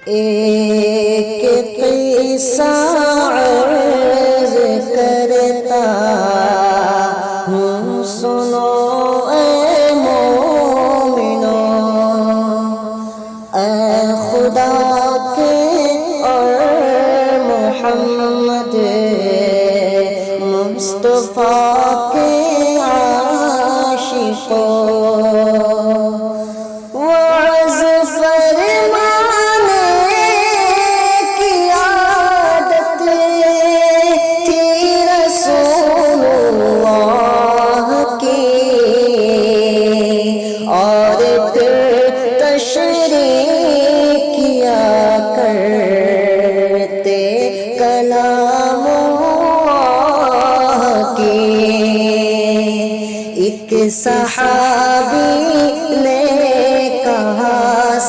ایک قصہ عرض کرتا ہوں سنو اے مومنو، اے خدا کے اور محمد مصطفیٰ کے عاشقوں، وعظ فرمانے کی عادت تھی رسول اللہ کی، اور پھر تشریح کیا کرتے کلام اللہ کی۔ ایک صحابی نے کہا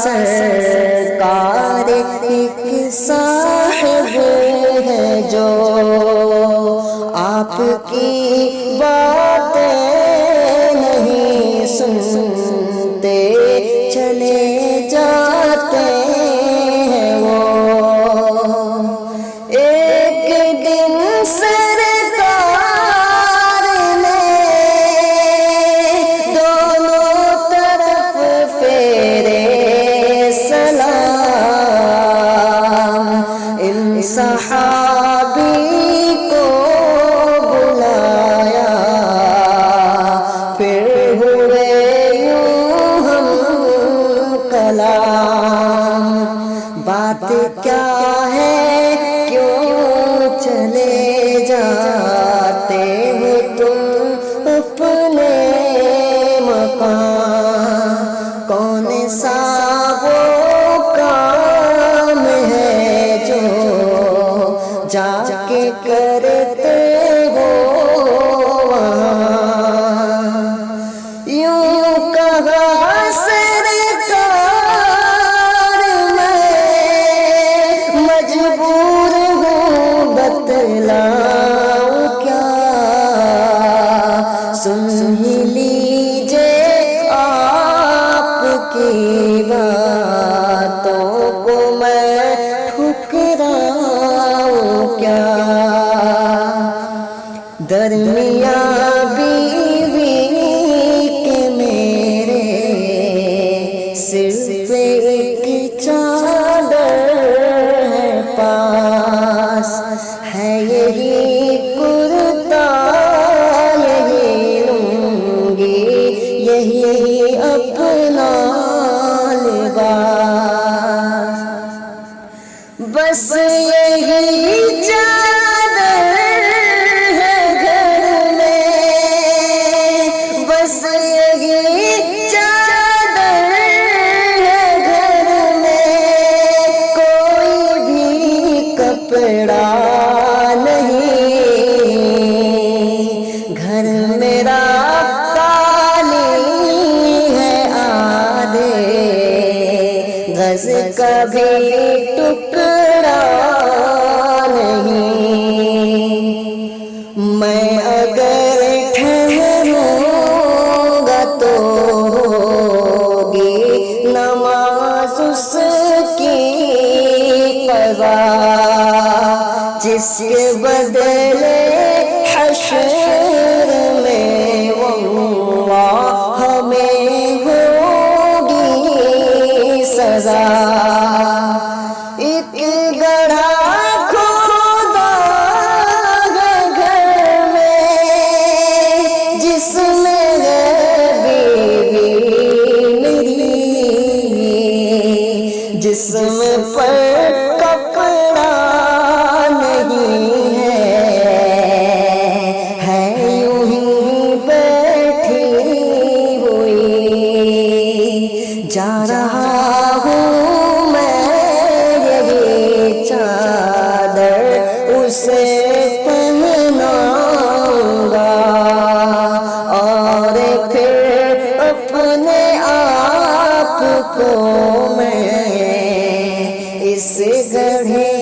سرکار ایک صاحب ہے جو آپ کی باتیں نہیں سنتے چلے جاتے ہیں وہ۔ ایک دن سرکار نے دونوں طرف پھیرے سلام، ان صحابی کو بلایا، پھر ہوئے یوں ہم کلام، بات کیا ہے کیوں چلے جاتے ہو تم اپنے مقام، کون سا وہ کام ہے جو جا کے کرتے ہو وہاں؟ یوں کہا سرکار میں مجبور ہوں بتلاؤں کیا، سن ہی لیجیے آپ کی باتوں کو میں ٹھکراؤں کیا۔ درمیاں بیوی کے میرے صرف ایک چادر ہے پاس، ہے یہی کرتا یہی لنگی یہی اپنا لباس، بس یہی چادر ہے گھر میں، بس یہی چادر ہے گھر میں، کوئی بھی کپڑا نہیں، گھر میرا خالی ہے، آدھے گز کا بھی ٹکڑا نہیں۔ میں اگر ٹھہروں گا تو ہوگی نماز اس کی قضا، جس کے بدلے حشر میں واللہ ہمیں ہوگی سزا۔ ایک گڑھا کھودا ہے گھر میں، جس میں ہے بیوی میری، جسم پر کپڑا نہیں ہے یوں ہی بیٹھی ہوئی، جا رہا ہوں میں یہی چادر اسے پہناؤں گا، اور پھر اپنے آپ کو میں اس گڑھے